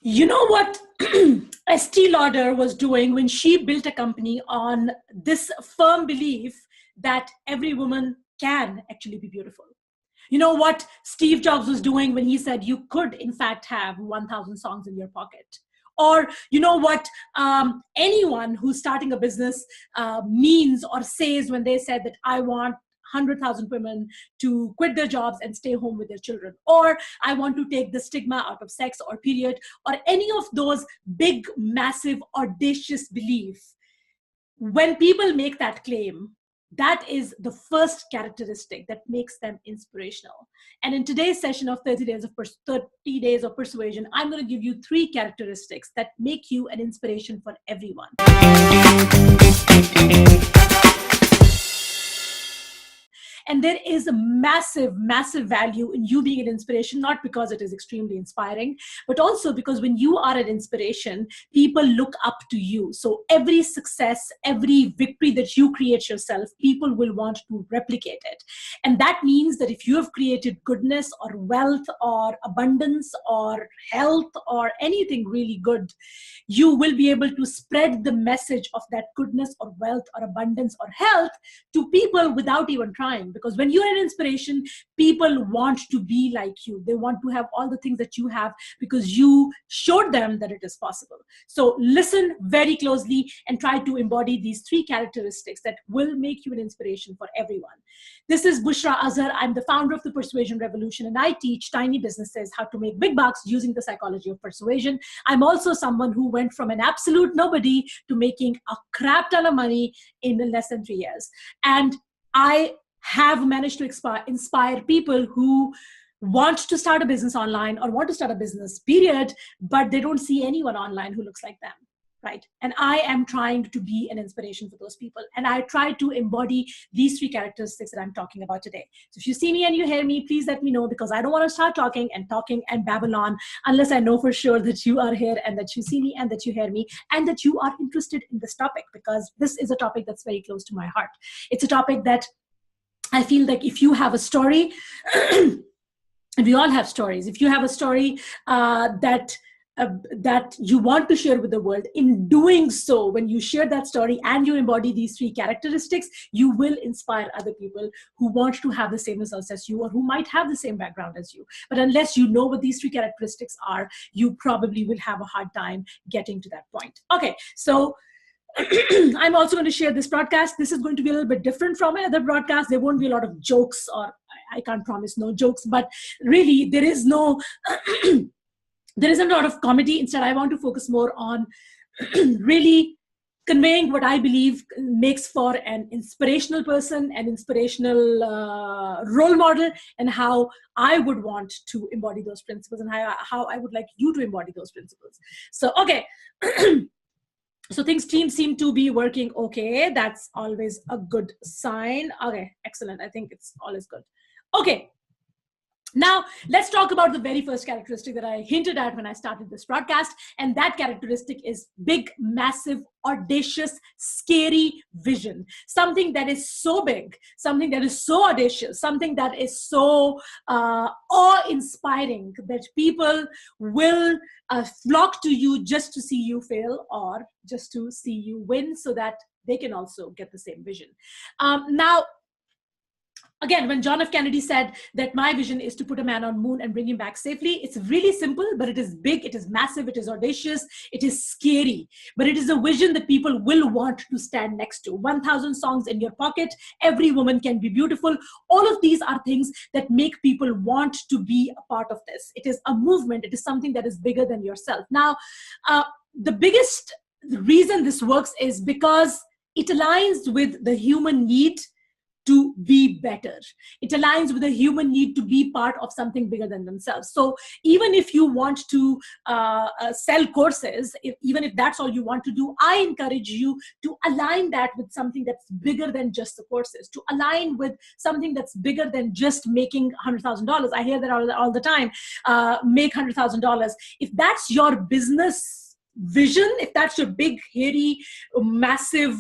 You know what Estee Lauder was doing when she built a company on this firm belief that every woman can actually be beautiful? You know what Steve Jobs was doing when he said you could, in fact, have 1,000 songs in your pocket? Or you know what anyone who's starting a business means or says when they said that I want 100,000 women to quit their jobs and stay home with their children, or I want to take the stigma out of sex or period, or any of those big, massive, audacious beliefs. When people make that claim, that is the first characteristic that makes them inspirational. And in today's session of 30 days of persuasion, I'm going to give you 3 characteristics that make you an inspiration for everyone. And there is a massive, massive value in you being an inspiration, not because it is extremely inspiring, but also because when you are an inspiration, people look up to you. So every success, every victory that you create yourself, people will want to replicate it. And that means that if you have created goodness or wealth or abundance or health or anything really good, you will be able to spread the message of that goodness or wealth or abundance or health to people without even trying. Because when you're an inspiration, people want to be like you. They want to have all the things that you have because you showed them that it is possible. So listen very closely and try to embody these 3 characteristics that will make you an inspiration for everyone. This is Bushra. I'm the founder of the Persuasion Revolution, and I teach tiny businesses how to make big bucks using the psychology of persuasion. I'm also someone who went from an absolute nobody to making a crap ton of money in less than 3 years. And I have managed to inspire people who want to start a business online or want to start a business, period, but they don't see anyone online who looks like them, right? And I am trying to be an inspiration for those people. And I try to embody these 3 characteristics that I'm talking about today. So if you see me and you hear me, please let me know, because I don't want to start talking and babble on unless I know for sure that you are here and that you see me and that you hear me and that you are interested in this topic, because this is a topic that's very close to my heart. It's a topic that I feel like if you have a story, and we all have stories, if you have a story that you want to share with the world, in doing so, when you share that story and you embody these 3 characteristics, you will inspire other people who want to have the same results as you or who might have the same background as you. But unless you know what these 3 characteristics are, you probably will have a hard time getting to that point. Okay, so I'm also going to share this broadcast. This is going to be a little bit different from my other broadcasts. There won't be a lot of jokes, or I can't promise no jokes, but really there is no, there isn't a lot of comedy. Instead, I want to focus more on really conveying what I believe makes for an inspirational person, an inspirational role model, and how I would want to embody those principles and how I would like you to embody those principles. So, okay. So things seem to be working okay. That's always a good sign. Okay, excellent. I think it's all is good. Okay. Now, let's talk about the very first characteristic that I hinted at when I started this broadcast. And that characteristic is big, massive, audacious, scary vision. Something that is so big, something that is so audacious, something that is so awe-inspiring that people will flock to you just to see you fail or just to see you win so that they can also get the same vision. Now, again, when John F. Kennedy said that my vision is to put a man on moon and bring him back safely, it's really simple, but it is big, it is massive, it is audacious, it is scary. But it is a vision that people will want to stand next to. 1,000 songs in your pocket, every woman can be beautiful. All of these are things that make people want to be a part of this. It is a movement. It is something that is bigger than yourself. Now, the biggest reason this works is because it aligns with the human need to be better. It aligns with the human need to be part of something bigger than themselves. So even if you want to sell courses, even if that's all you want to do, I encourage you to align that with something that's bigger than just the courses, to align with something that's bigger than just making $100,000. I hear that all the time, make $100,000. If that's your business vision, if that's your big, hairy, massive,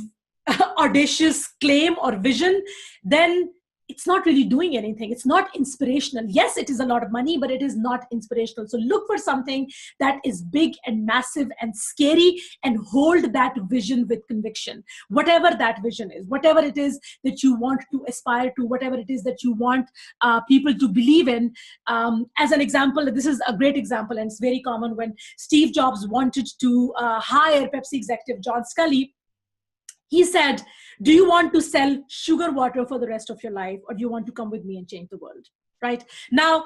audacious claim or vision, then it's not really doing anything. It's not inspirational. Yes, it is a lot of money, but it is not inspirational. So look for something that is big and massive and scary, and hold that vision with conviction. Whatever that vision is, whatever it is that you want to aspire to, whatever it is that you want people to believe in. As an example, this is a great example, and it's very common. When Steve Jobs wanted to hire Pepsi executive John Scully, he said, do you want to sell sugar water for the rest of your life, or do you want to come with me and change the world? Right? Now,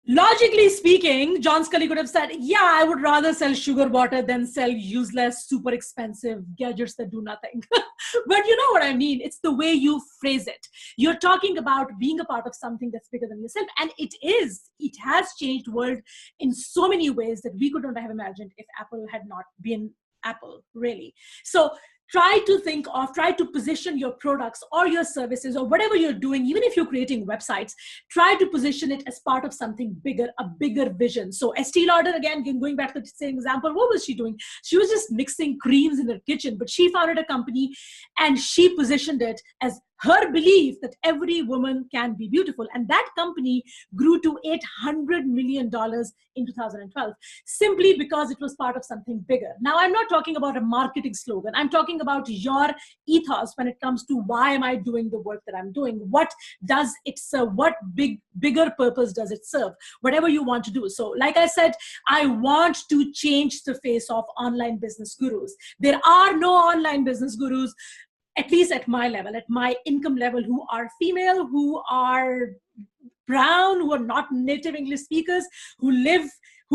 logically speaking, John Scully could have said, yeah, I would rather sell sugar water than sell useless, super expensive gadgets that do nothing. But you know what I mean? It's the way you phrase it. You're talking about being a part of something that's bigger than yourself. And it has changed the world in so many ways that we could not have imagined if Apple had not been Apple, really. So try to position your products or your services or whatever you're doing, even if you're creating websites, try to position it as part of something bigger, a bigger vision. So Estee Lauder, again, going back to the same example, what was she doing? She was just mixing creams in her kitchen, but she founded a company and she positioned it as her belief that every woman can be beautiful. And that company grew to $800 million in 2012, simply because it was part of something bigger. Now, I'm not talking about a marketing slogan. I'm talking about your ethos when it comes to why am I doing the work that I'm doing? What does it serve? What bigger purpose does it serve? Whatever you want to do. So like I said, I want to change the face of online business gurus. There are no online business gurus, at least at my level, at my income level, who are female, who are brown, who are not native English speakers, who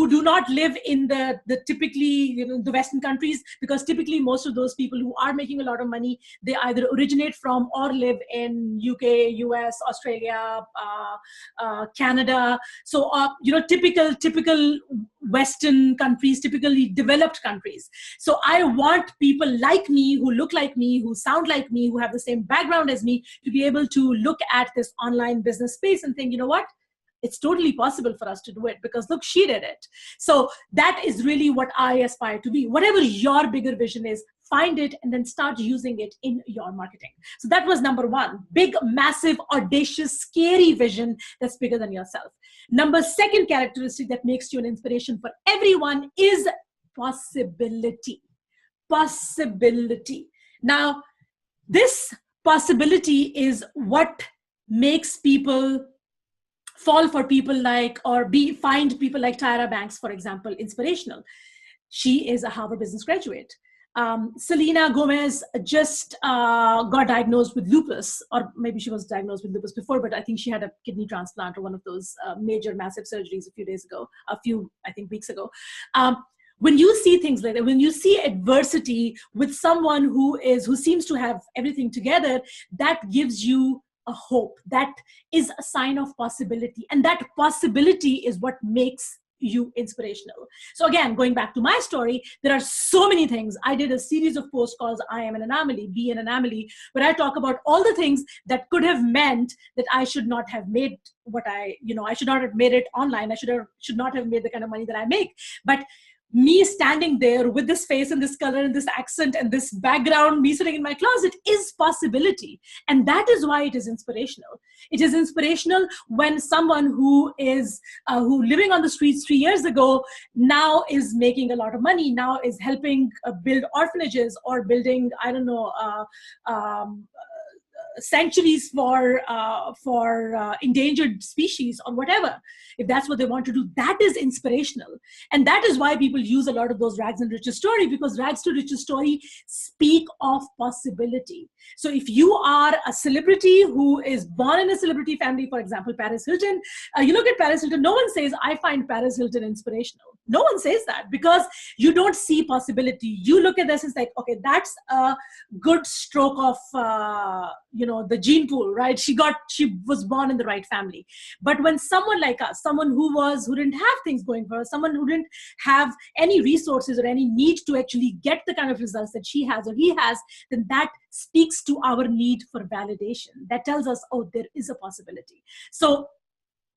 do not live in the typically, the Western countries, because typically most of those people who are making a lot of money, they either originate from or live in UK, US, Australia, Canada. So, typical Western countries, typically developed countries. So I want people like me, who look like me, who sound like me, who have the same background as me, to be able to look at this online business space and think, you know what? It's totally possible for us to do it, because look, she did it. So that is really what I aspire to be. Whatever your bigger vision is, find it and then start using it in your marketing. So that was number one, big, massive, audacious, scary vision that's bigger than yourself. Second characteristic that makes you an inspiration for everyone is possibility. Possibility. Now, this possibility is what makes people fall for people like, or find people like Tyra Banks, for example, inspirational. She is a Harvard Business graduate. Selena Gomez just got diagnosed with lupus, or maybe she was diagnosed with lupus before, but I think she had a kidney transplant or one of those major, massive surgeries a few weeks ago. When you see things like that, when you see adversity with someone who seems to have everything together, that gives you a hope. That is a sign of possibility. And that possibility is what makes you inspirational. So again, going back to my story, there are so many things. I did a series of posts called I Am an Anomaly, Be an Anomaly, where I talk about all the things that could have meant that I should not have made I should not have made it online. I should not have made the kind of money that I make. But me standing there with this face and this color and this accent and this background, me sitting in my closet, is possibility. And that is why it is inspirational. It is inspirational when someone who living on the streets 3 years ago now is making a lot of money, now is helping build orphanages or building, sanctuaries for endangered species or whatever. If that's what they want to do, that is inspirational. And that is why people use a lot of those rags and riches story, because rags to riches story speak of possibility. So if you are a celebrity who is born in a celebrity family, for example, Paris Hilton, you look at Paris Hilton, no one says, I find Paris Hilton inspirational. No one says that, because you don't see possibility. You look at this and say, okay, that's a good stroke of, the gene pool, right? She was born in the right family. But when someone like us, someone who didn't have things going for her, someone who didn't have any resources or any need to actually get the kind of results that she has or he has, then that speaks to our need for validation. That tells us, oh, there is a possibility. So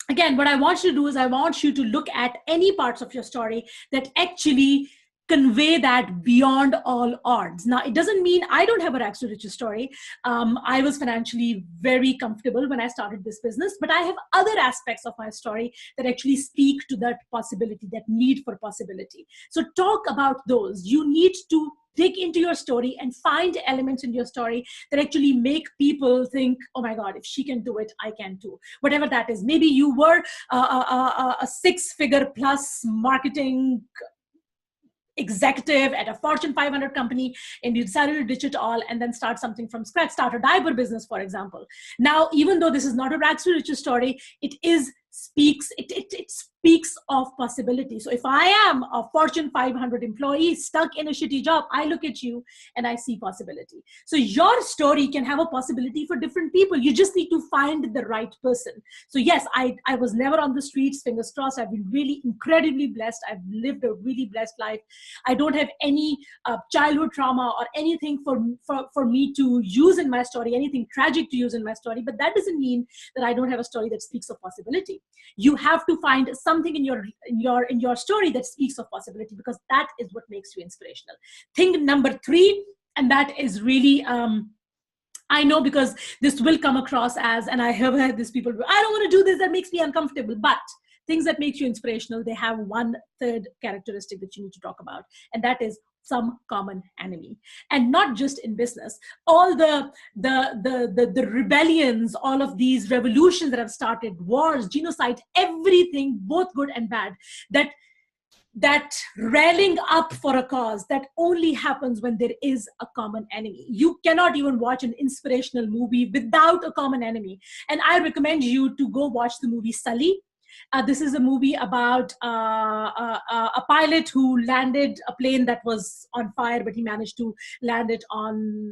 again, what I want you to do is I want you to look at any parts of your story that actually convey that beyond all odds. Now, it doesn't mean I don't have a rags to riches story. I was financially very comfortable when I started this business, but I have other aspects of my story that actually speak to that possibility, that need for possibility. So talk about those. You need to dig into your story and find elements in your story that actually make people think, oh my God, if she can do it, I can too. Whatever that is. Maybe you were a six-figure plus marketing executive at a Fortune 500 company, and you decided to ditch it all and then start something from scratch, start a diaper business, for example. Now, even though this is not a rags to riches story, it speaks of possibility. So if I am a Fortune 500 employee stuck in a shitty job, I look at you and I see possibility. So your story can have a possibility for different people. You just need to find the right person. So yes, I was never on the streets, fingers crossed. I've been really incredibly blessed. I've lived a really blessed life. I don't have any childhood trauma or anything for me to use in my story, anything tragic to use in my story, but that doesn't mean that I don't have a story that speaks of possibility. You have to find something in your story that speaks of possibility, because that is what makes you inspirational. Thing number 3, and that is really I know, because this will come across as, and I have had these people, I don't want to do this, that makes me uncomfortable. But things that make you inspirational, they have one third characteristic that you need to talk about, and that is some common enemy. And not just in business. All the rebellions, all of these revolutions that have started, wars, genocide, everything, both good and bad, that rallying up for a cause, that only happens when there is a common enemy. You cannot even watch an inspirational movie without a common enemy. And I recommend you to go watch the movie Sully. This is a movie about a pilot who landed a plane that was on fire, but he managed to land it on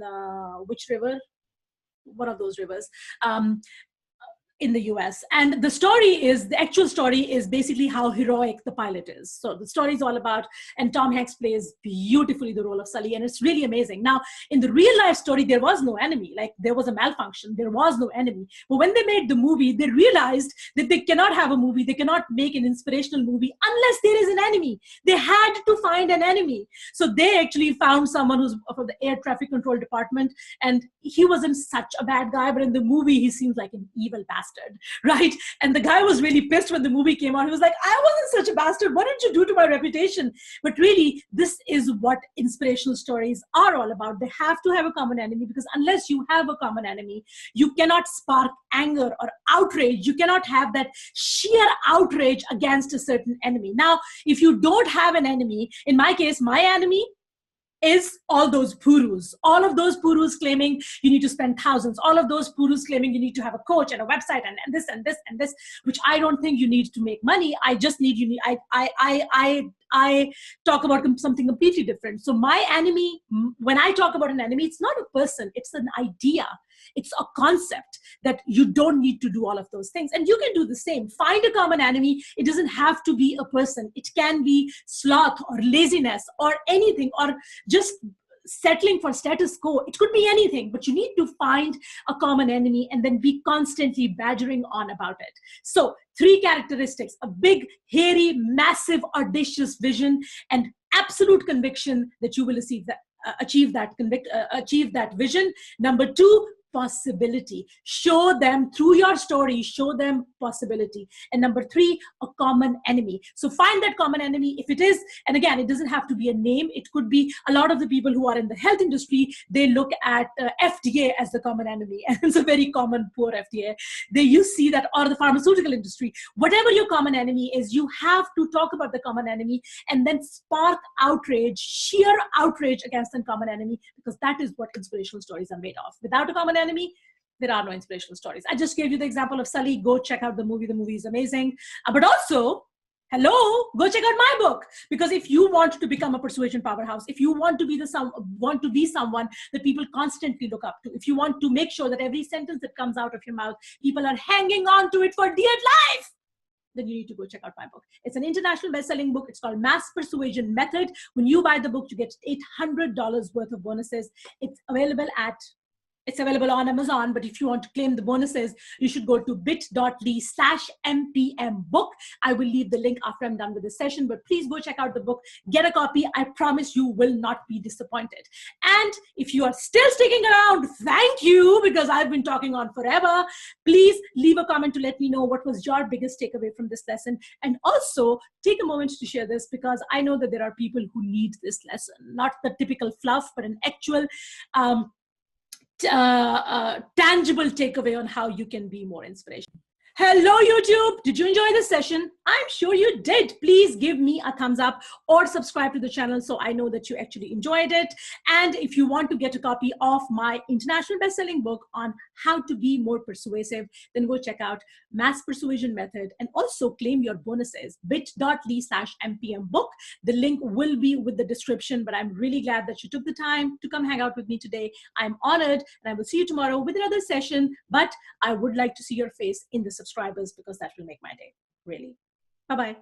which river? One of those rivers. In the US. And the actual story is basically how heroic the pilot is. So the story is all about, and Tom Hanks plays beautifully the role of Sully, and it's really amazing. Now, in the real life story, there was no enemy. Like, there was a malfunction, there was no enemy. But when they made the movie, they realized that they cannot have a movie, they cannot make an inspirational movie unless there is an enemy. They had to find an enemy. So they actually found someone who's from the air traffic control department, and he wasn't such a bad guy, but in the movie, he seems like an evil bastard. Right? And the guy was really pissed when the movie came out. He was like, I wasn't such a bastard. What did you do to my reputation? But really, this is what inspirational stories are all about. They have to have a common enemy, because unless you have a common enemy, you cannot spark anger or outrage. You cannot have that sheer outrage against a certain enemy. Now, if you don't have an enemy, in my case, my enemy is all those purus. All of those purus claiming you need to spend thousands. All of those purus claiming you need to have a coach and a website and this and this and this, which I don't think you need to make money. I just need, I talk about something completely different. So my enemy, when I talk about an enemy, it's not a person, it's an idea. It's a concept that you don't need to do all of those things. And you can do the same. Find a common enemy. It doesn't have to be a person. It can be sloth or laziness or anything, or just settling for status quo. It could be anything, but you need to find a common enemy and then be constantly badgering on about it. So 3 characteristics: a big, hairy, massive, audacious vision, and absolute conviction that you will achieve that vision. Number 2, possibility. Show them through your story, show them possibility. And number 3, a common enemy. So find that common enemy. If it is, and again, it doesn't have to be a name. It could be a lot of the people who are in the health industry, they look at FDA as the common enemy. And it's a very common, poor FDA. You see that, or the pharmaceutical industry. Whatever your common enemy is, you have to talk about the common enemy and then spark outrage, sheer outrage against the common enemy, because that is what inspirational stories are made of. Without a common enemy, there are no inspirational stories. I just gave you the example of Sully. Go check out the movie. The movie is amazing. But also, go check out my book. Because if you want to become a persuasion powerhouse, if you want to be someone that people constantly look up to, if you want to make sure that every sentence that comes out of your mouth, people are hanging on to it for dear life, then you need to go check out my book. It's an international best-selling book. It's called Mass Persuasion Method. When you buy the book, you get $800 worth of bonuses. It's available at It's available on Amazon, but if you want to claim the bonuses, you should go to bit.ly/mpmbook. I will leave the link after I'm done with the session, but please go check out the book, get a copy. I promise you will not be disappointed. And if you are still sticking around, thank you, because I've been talking on forever. Please leave a comment to let me know what was your biggest takeaway from this lesson. And also take a moment to share this, because I know that there are people who need this lesson, not the typical fluff, but an actual tangible takeaway on how you can be more inspirational. Hello, YouTube. Did you enjoy this session? I'm sure you did. Please give me a thumbs up or subscribe to the channel so I know that you actually enjoyed it. And if you want to get a copy of my international best-selling book on how to be more persuasive, then go check out Mass Persuasion Method and also claim your bonuses, bit.ly/mpmbook. The link will be with the description, but I'm really glad that you took the time to come hang out with me today. I'm honored, and I will see you tomorrow with another session, but I would like to see your face in the subscribers, because that will make my day, really. Bye-bye.